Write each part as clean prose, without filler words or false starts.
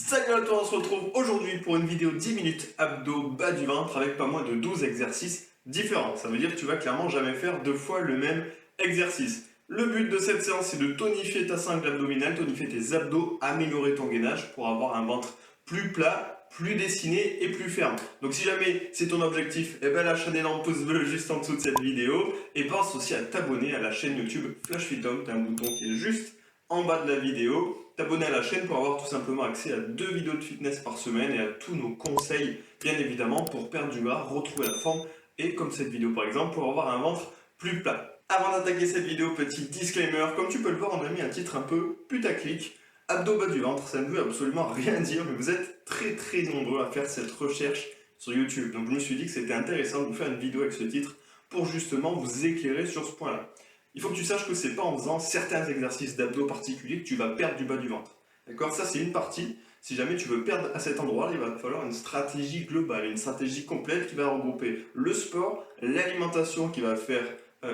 Salut à toi, on se retrouve aujourd'hui pour une vidéo 10 minutes abdos bas du ventre avec pas moins de 12 exercices différents. Ça veut dire que tu vas clairement jamais faire deux fois le même exercice. Le but de cette séance c'est de tonifier ta cingle abdominale, tonifier tes abdos, améliorer ton gainage pour avoir un ventre plus plat, plus dessiné et plus ferme. Donc si jamais c'est ton objectif, lâche un énorme pouce bleu juste en dessous de cette vidéo et pense aussi à t'abonner à la chaîne YouTube Flash Fit Home. Tu as un bouton qui est juste en bas de la vidéo, t'abonner à la chaîne pour avoir tout simplement accès à 2 vidéos de fitness par semaine et à tous nos conseils, bien évidemment, pour perdre du gras, retrouver la forme et comme cette vidéo par exemple, pour avoir un ventre plus plat. Avant d'attaquer cette vidéo, petit disclaimer, comme tu peux le voir, on a mis un titre un peu putaclic, abdos bas du ventre, ça ne veut absolument rien dire, mais vous êtes très nombreux à faire cette recherche sur YouTube. Donc je me suis dit que c'était intéressant de vous faire une vidéo avec ce titre pour justement vous éclairer sur ce point-là. Il faut que tu saches que c'est pas en faisant certains exercices d'abdos particuliers que tu vas perdre du bas du ventre. D'accord? Ça, c'est une partie. Si jamais tu veux perdre à cet endroit-là, il va te falloir une stratégie globale, une stratégie complète qui va regrouper le sport, l'alimentation qui va faire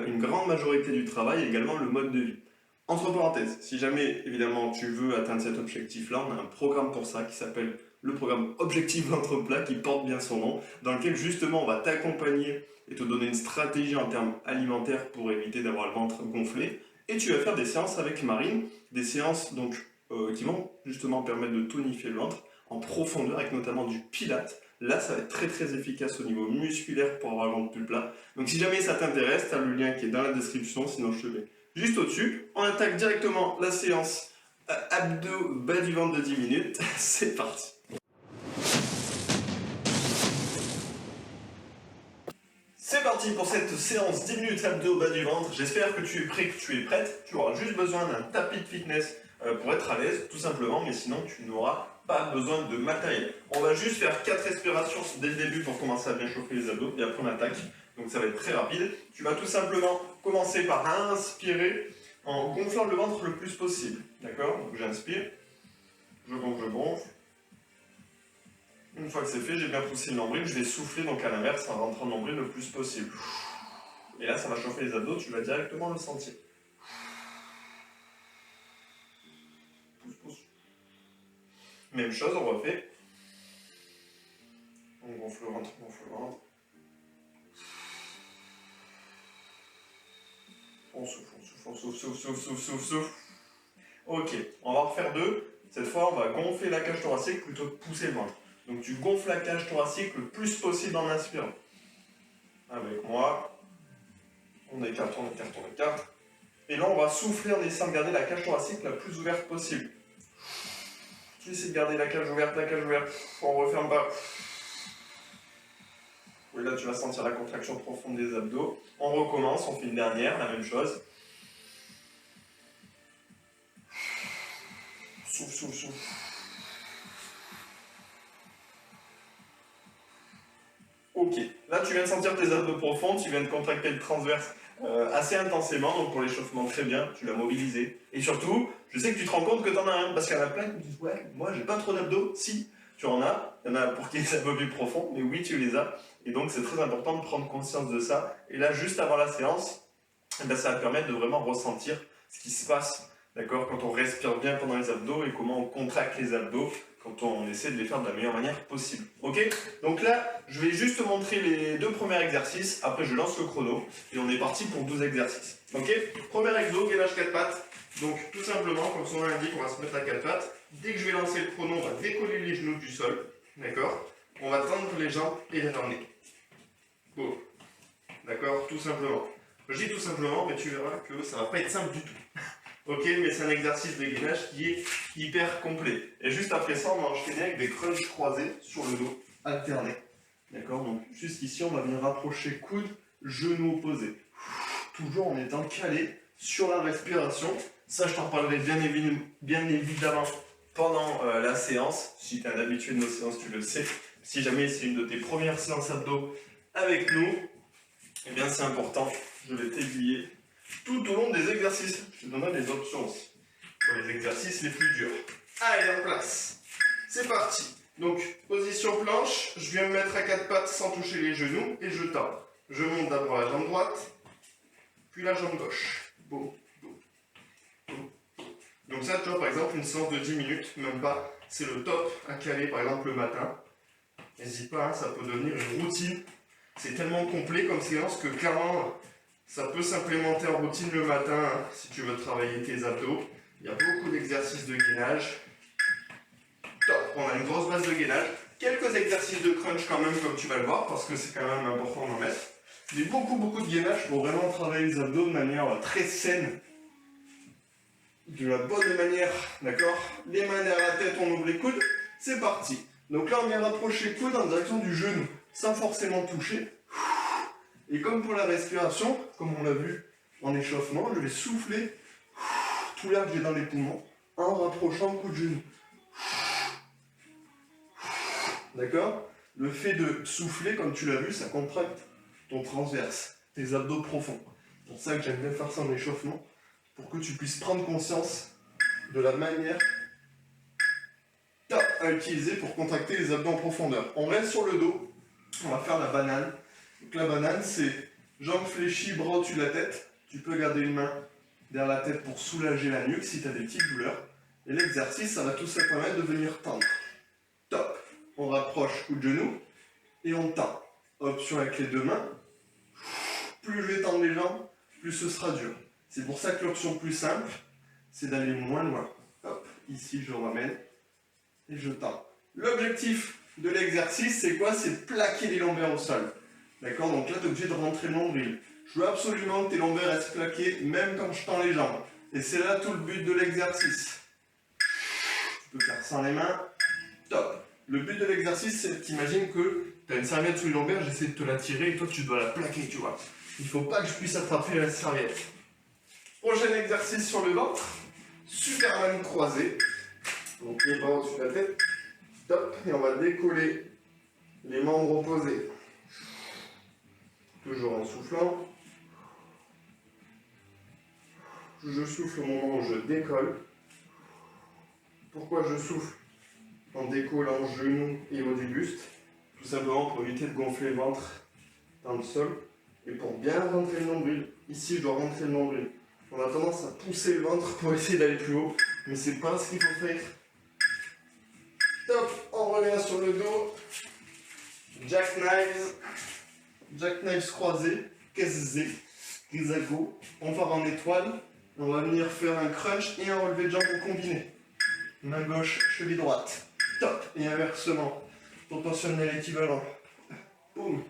une grande majorité du travail et également le mode de vie. Entre parenthèses, si jamais évidemment tu veux atteindre cet objectif-là, on a un programme pour ça qui s'appelle le programme Objectif Ventre Plat qui porte bien son nom, dans lequel justement on va t'accompagner et te donner une stratégie en termes alimentaires pour éviter d'avoir le ventre gonflé. Et tu vas faire des séances avec Marine, des séances donc qui vont justement permettre de tonifier le ventre en profondeur avec notamment du pilates. Là, ça va être très efficace au niveau musculaire pour avoir le ventre plus plat. Donc si jamais ça t'intéresse, tu as le lien qui est dans la description, sinon je te mets juste au-dessus. On attaque directement la séance abdos bas du ventre de 10 minutes. C'est parti. C'est parti pour cette séance 10 minutes abdos bas du ventre. J'espère que tu es prêt, que tu es prête. Tu auras juste besoin d'un tapis de fitness pour être à l'aise, tout simplement, mais sinon tu n'auras pas besoin de matériel. On va juste faire 4 respirations dès le début pour commencer à bien chauffer les abdos et après on attaque. Donc ça va être très rapide. Tu vas tout simplement commencer par inspirer en gonflant le ventre le plus possible. D'accord? Donc j'inspire, je gonfle. Une fois que c'est fait, j'ai bien poussé le nombril, je vais souffler donc à l'inverse en rentrant le nombril le plus possible. Et là, ça va chauffer les abdos, tu vas directement le sentir. Pousse. Même chose, on refait. On gonfle le ventre. On souffle. Ok, on va en refaire deux. Cette fois, on va gonfler la cage thoracique plutôt que pousser le ventre. Donc tu gonfles la cage thoracique le plus possible en inspirant. Avec moi, on écarte. Et là, on va souffler en essayant de garder la cage thoracique la plus ouverte possible. Tu essaies de garder la cage ouverte. On referme pas. Et là, tu vas sentir la contraction profonde des abdos. On recommence, on fait une dernière, la même chose. Souffle. Ok, là tu viens de sentir tes abdos profonds, tu viens de contracter le transverse assez intensément, donc pour l'échauffement très bien, tu l'as mobilisé. Et surtout, je sais que tu te rends compte que tu en as un, parce qu'il y en a plein qui me disent ouais, moi j'ai pas trop d'abdos, si, tu en as, il y en a pour qui c'est un peu plus profond, mais oui tu les as, et donc c'est très important de prendre conscience de ça. Et là juste avant la séance, ça va permettre de vraiment ressentir ce qui se passe, d'accord, quand on respire bien pendant les abdos et comment on contracte les abdos quand on essaie de les faire de la meilleure manière possible. Ok? Donc là, je vais juste te montrer les 2 premiers exercices, après je lance le chrono, et on est parti pour 12 exercices. Ok? Premier exo, gainage 4 pattes. Donc tout simplement, comme son nom l'indique, on va se mettre à 4 pattes. Dès que je vais lancer le chrono, on va décoller les genoux du sol. D'accord? On va tendre les jambes et les ramener. Bon. D'accord? Tout simplement. Je dis tout simplement, mais tu verras que ça va pas être simple du tout. Ok, mais c'est un exercice de gainage qui est hyper complet. Et juste après ça, on va enchaîner avec des crunchs croisés sur le dos, alternés. D'accord, donc juste ici, on va venir rapprocher coude, genou opposé. Toujours en étant calé sur la respiration. Ça, je t'en parlerai bien évidemment pendant la séance. Si tu es un habitué de nos séances, tu le sais. Si jamais c'est une de tes premières séances abdos avec nous, eh bien c'est important. Je vais t'aiguiller tout au long des exercices. Je te donnerai des options aussi pour les exercices les plus durs. Allez, en place. C'est parti. Donc, position planche. Je viens me mettre à 4 pattes sans toucher les genoux et je tends. Je monte d'abord la jambe droite, puis la jambe gauche. Boum. Donc ça, tu vois, par exemple, une séance de 10 minutes, même pas, c'est le top à caler par exemple le matin. N'hésite pas, hein, ça peut devenir une routine. C'est tellement complet comme séance que clairement, ça peut s'implémenter en routine le matin hein, si tu veux travailler tes abdos. Il y a beaucoup d'exercices de gainage. Top, on a une grosse base de gainage. Quelques exercices de crunch quand même comme tu vas le voir parce que c'est quand même important d'en mettre. Mais beaucoup de gainage pour vraiment travailler les abdos de manière très saine. De la bonne manière, d'accord? Les mains derrière la tête, on ouvre les coudes, c'est parti. Donc là, on vient rapprocher le coude en direction du genou, sans forcément toucher. Et comme pour la respiration, comme on l'a vu en échauffement, je vais souffler tout l'air que j'ai dans les poumons en rapprochant le coude de genou. D'accord? Le fait de souffler, comme tu l'as vu, ça contracte ton transverse, tes abdos profonds. C'est pour ça que j'aime bien faire ça en échauffement, pour que tu puisses prendre conscience de la manière à utiliser pour contracter les abdos en profondeur. On reste sur le dos, on va faire la banane. Donc la banane, c'est jambes fléchies, bras au-dessus de la tête. Tu peux garder une main derrière la tête pour soulager la nuque si tu as des petites douleurs. Et l'exercice, ça va tout simplement permettre de venir tendre. Top. On rapproche coup de genou et on tend. Option avec les deux mains. Plus je vais tendre les jambes, plus ce sera dur. C'est pour ça que l'option plus simple, c'est d'aller moins loin. Hop, ici je ramène et je tends. L'objectif de l'exercice, c'est quoi? C'est de plaquer les lombaires au sol. D'accord? Donc là, tu es obligé de rentrer le nombril. Je veux absolument que tes lombaires restent plaqués, même quand je tends les jambes. Et c'est là tout le but de l'exercice. Tu peux faire sans les mains. Top. Le but de l'exercice, c'est que tu imagines que tu as une serviette sous les lombaires, j'essaie de te la tirer et toi, tu dois la plaquer, tu vois. Il ne faut pas que je puisse attraper la serviette. Prochain exercice sur le ventre. Superman croisé. Donc les bras au-dessus de la tête. Top. Et on va décoller les membres opposés. Toujours en soufflant. Je souffle au moment où je décolle. Pourquoi je souffle en décollant genou et haut du buste? Tout simplement pour éviter de gonfler le ventre dans le sol et pour bien rentrer le nombril. Ici, je dois rentrer le nombril. On a tendance à pousser le ventre pour essayer d'aller plus haut, mais c'est pas ce qu'il faut faire. Top, on revient sur le dos. Jackknives. Jackknives croisés. Kesze. Kizago. On part en étoile. On va venir faire un crunch et un relevé de jambes combiné. Main gauche, cheville droite. Top. Et inversement. Proportionnel équivalent. Boum.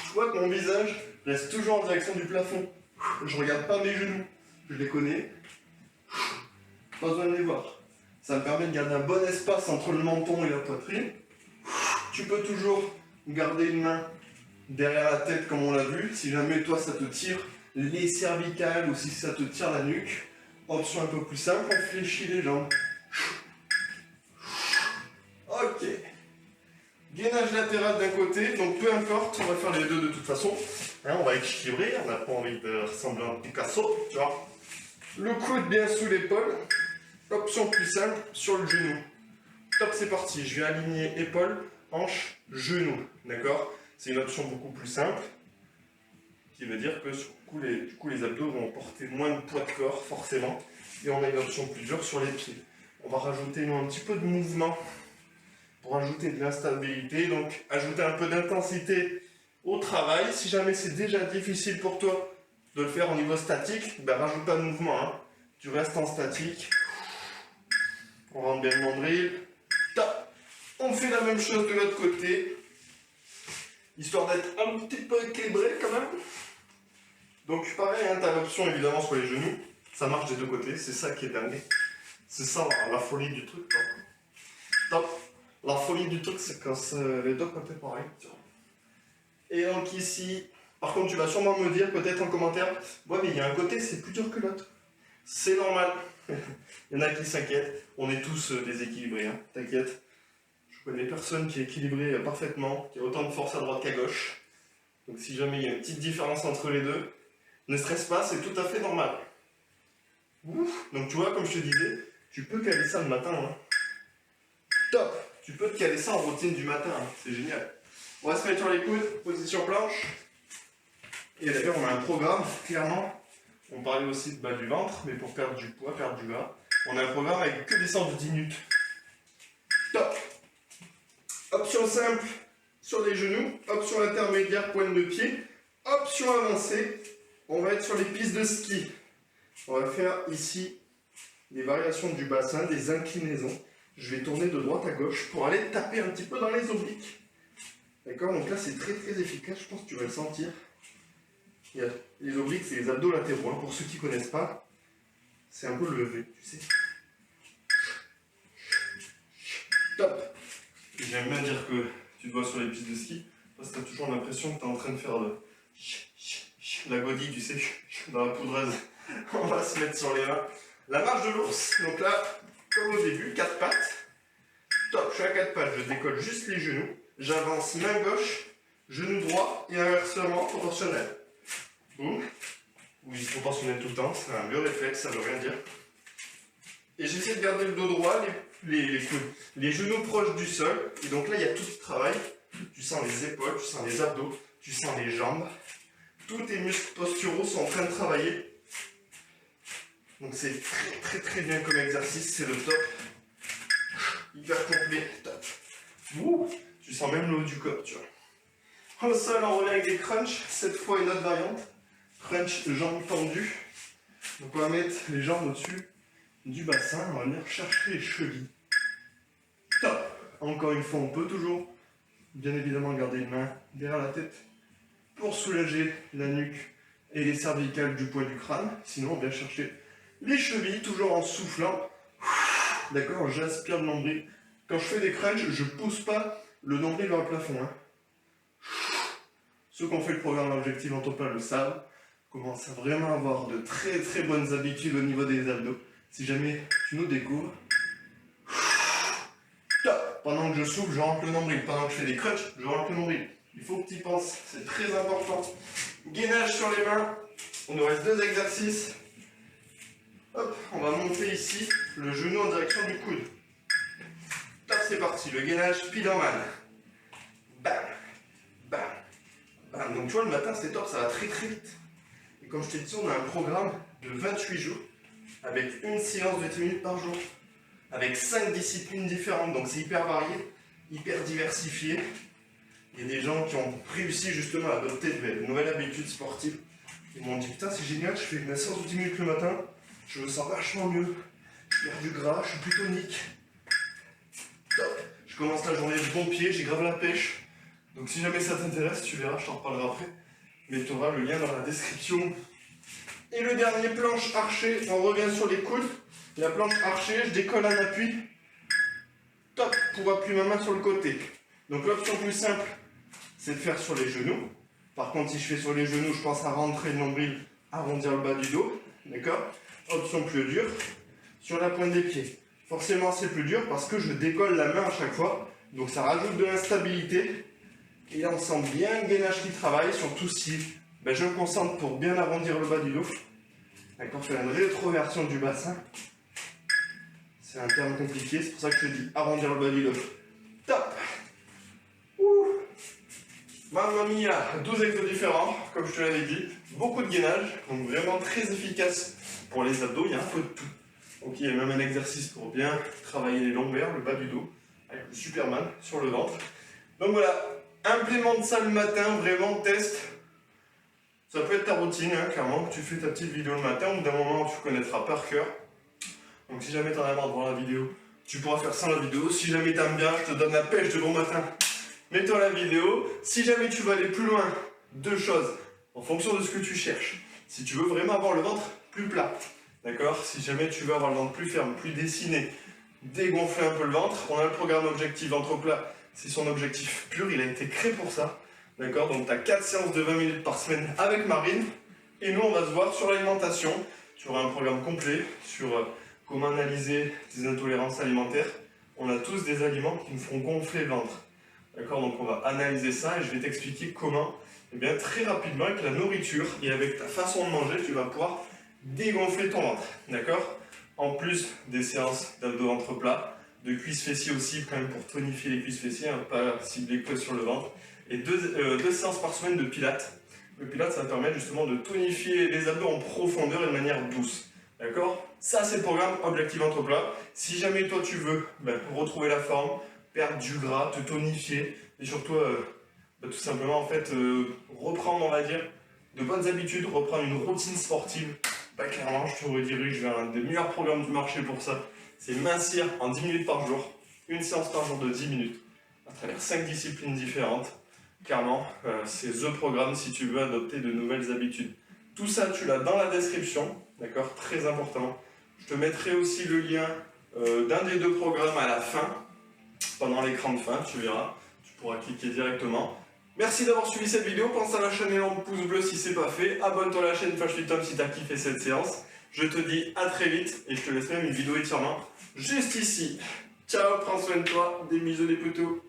Je vois que mon visage reste toujours en direction du plafond. Je regarde pas mes genoux. Je les connais. Pas besoin de les voir. Ça me permet de garder un bon espace entre le menton et la poitrine. Tu peux toujours garder une main derrière la tête comme on l'a vu. Si jamais toi ça te tire les cervicales ou si ça te tire la nuque. Option un peu plus simple, on fléchit les jambes. Ok. Gainage latéral d'un côté, donc peu importe, on va faire les deux de toute façon. Hein, on va équilibrer, on n'a pas envie de ressembler à un Picasso, tu vois. Le coude bien sous l'épaule. Option plus simple, sur le genou. Top, c'est parti. Je vais aligner épaule, hanche, genou. D'accord? C'est une option beaucoup plus simple. Qui veut dire que du coup, les abdos vont porter moins de poids de corps, forcément. Et on a une option plus dure sur les pieds. On va rajouter un petit peu de mouvement pour ajouter de l'instabilité. Donc, ajouter un peu d'intensité au travail. Si jamais c'est déjà difficile pour toi de le faire au niveau statique, ben, rajoute pas de mouvement. Hein. Tu restes en statique. On rentre bien le nombril. Top. On fait la même chose de l'autre côté. Histoire d'être un petit peu équilibré quand même. Donc pareil, hein, tu as l'option évidemment sur les genoux. Ça marche des deux côtés, c'est ça qui est dingue. C'est ça la folie du truc. Quoi. Top. La folie du truc, c'est quand c'est les deux côtés pareil. Et donc ici, par contre tu vas sûrement me dire peut-être en commentaire, ouais mais il y a un côté c'est plus dur que l'autre. C'est normal. Il y en a qui s'inquiètent. On est tous déséquilibrés, hein. T'inquiète. Je connais personne qui est équilibré parfaitement, qui a autant de force à droite qu'à gauche. Donc si jamais il y a une petite différence entre les deux, ne stresse pas, c'est tout à fait normal. Ouf. Donc tu vois, comme je te disais, tu peux caler ça le matin. Hein. Top. Tu peux te caler ça en routine du matin, hein. C'est génial. On va se mettre sur les coudes, position planche. Et d'ailleurs, on a un programme, clairement. On parlait aussi de bas du ventre, mais pour perdre du poids, perdre du gras. On a un programme avec que des séances de 10 minutes. Option simple sur les genoux, option intermédiaire, pointe de pied, option avancée, on va être sur les pistes de ski. On va faire ici des variations du bassin, des inclinaisons. Je vais tourner de droite à gauche pour aller taper un petit peu dans les obliques. D'accord, donc là c'est très très efficace, je pense que tu vas le sentir. Les obliques, c'est les abdos latéraux, hein. Pour ceux qui ne connaissent pas, c'est un peu le levé, tu sais. Top. J'aime bien dire que tu te vois sur les pistes de ski, parce que tu as toujours l'impression que tu es en train de faire la godille, tu sais, dans la poudreuse. On va se mettre sur les mains. La marche de l'ours, donc là, comme au début, 4 pattes. Top, je suis à 4 pattes, je décolle juste les genoux. J'avance main gauche, genou droit et inversement proportionnel. Boum. Oui, proportionnel tout le temps, c'est un vieux réflexe, ça veut rien dire. Et j'essaie de garder le dos droit, les genoux proches du sol. Et donc là, il y a tout qui travaille. Tu sens les épaules, tu sens les abdos, tu sens les jambes. Tous tes muscles posturaux sont en train de travailler. Donc c'est très très très bien comme exercice, c'est le top. Hyper complet, top. Ouh, tu sens même le haut du corps, tu vois. Au sol, on revient avec des crunchs, cette fois une autre variante. Crunch jambes tendues. Donc on va mettre les jambes au-dessus du bassin, on va venir chercher les chevilles. Top. Encore une fois, on peut toujours, bien évidemment, garder une main derrière la tête pour soulager la nuque et les cervicales du poids du crâne. Sinon, on vient chercher les chevilles, toujours en soufflant. D'accord, j'aspire le nombril. Quand je fais des crunchs, je ne pousse pas le nombril vers le plafond. Hein. Ceux qui ont fait le programme Objectif Entreplat le savent. Commence à vraiment avoir de très très bonnes habitudes au niveau des abdos. Si jamais tu nous découvres, top. Pendant que je souffle, je rentre le nombril. Pendant que je fais des crunchs, je rentre le nombril. Il faut que tu y penses, c'est très important. Gainage sur les mains. Il nous reste 2 exercices. Hop, on va monter ici le genou en direction du coude. Top, c'est parti. Le gainage pile en main. Bam, bam, bam. Donc tu vois, le matin c'est top, ça va très très vite. Et comme je t'ai dit, on a un programme de 28 jours avec une séance de 10 minutes par jour, avec 5 disciplines différentes, donc c'est hyper varié, hyper diversifié. Il y a des gens qui ont réussi justement à adopter de nouvelles habitudes sportives. Ils m'ont dit putain c'est génial, je fais une séance de 10 minutes le matin, je me sens vachement mieux, je perds du gras, je suis plus tonique. Top. Je commence la journée de bon pied, j'ai grave la pêche. Donc si jamais ça t'intéresse, tu verras, je t'en reparlerai après. Mais tu auras le lien dans la description. Et le dernier, planche archée, on revient sur les coudes. La planche archée, je décolle un appui. Top, pour appuyer ma main sur le côté. Donc l'option plus simple, c'est de faire sur les genoux. Par contre, si je fais sur les genoux, je pense à rentrer le nombril, arrondir le bas du dos. D'accord? Option plus dure, sur la pointe des pieds. Forcément, c'est plus dur parce que je décolle la main à chaque fois. Donc ça rajoute de l'instabilité. Et là, on sent bien le gainage qui travaille, surtout si je me concentre pour bien arrondir le bas du dos. D'accord, faire une rétroversion du bassin. C'est un terme compliqué, c'est pour ça que je dis arrondir le bas du dos. Top. Ouh. Mamma mia, 12 exos différents, comme je te l'avais dit. Beaucoup de gainage, donc vraiment très efficace pour les abdos, il y a un peu de tout. Donc il y a même un exercice pour bien travailler les lombaires, le bas du dos, avec le Superman sur le ventre. Donc voilà, implémente ça le matin, vraiment teste. Ça peut être ta routine, hein, clairement, que tu fais ta petite vidéo le matin, ou d'un moment tu connaîtras par cœur. Donc si jamais tu en as marre de voir la vidéo, tu pourras faire sans la vidéo. Si jamais tu aimes bien, je te donne la pêche de bon matin. Mets-toi la vidéo. Si jamais tu veux aller plus loin, 2 choses, en fonction de ce que tu cherches. Si tu veux vraiment avoir le ventre plus plat, d'accord? Si jamais tu veux avoir le ventre plus ferme, plus dessiné, dégonfler un peu le ventre, on a le programme Objectif Ventre Plat. C'est son objectif pur, il a été créé pour ça. D'accord, donc tu as 4 séances de 20 minutes par semaine avec Marine. Et nous, on va se voir sur l'alimentation. Tu auras un programme complet sur comment analyser tes intolérances alimentaires. On a tous des aliments qui nous feront gonfler le ventre. D'accord, donc on va analyser ça et je vais t'expliquer comment, eh bien, très rapidement, avec la nourriture et avec ta façon de manger, tu vas pouvoir dégonfler ton ventre. D'accord, en plus des séances d'abdos ventre plat, de cuisses fessiers aussi, quand même pour tonifier les cuisses fessiers, hein, pas cibler que sur le ventre. Et 2 séances par semaine de pilates. Le pilates, ça va permettre justement de tonifier les abdos en profondeur et de manière douce. D'accord? Ça, c'est le programme Objectif Ventre Plat. Si jamais toi, tu veux retrouver la forme, perdre du gras, te tonifier et surtout tout simplement en fait reprendre, on va dire, de bonnes habitudes, reprendre une routine sportive. Clairement, je te redirige vers un des meilleurs programmes du marché pour ça. C'est mincir en 10 minutes par jour, une séance par jour de 10 minutes, à travers 5 disciplines différentes. Clairement, c'est THE programme si tu veux adopter de nouvelles habitudes. Tout ça, tu l'as dans la description, d'accord? Très important. Je te mettrai aussi le lien d'un des deux programmes à la fin, pendant l'écran de fin, tu verras. Tu pourras cliquer directement. Merci d'avoir suivi cette vidéo, pense à la chaîne et le pouce bleu si c'est pas fait, abonne-toi à la chaîne Flash Fit Tom si t'as kiffé cette séance. Je te dis à très vite et je te laisse même une vidéo étirement juste ici. Ciao, prends soin de toi, des bisous des potos.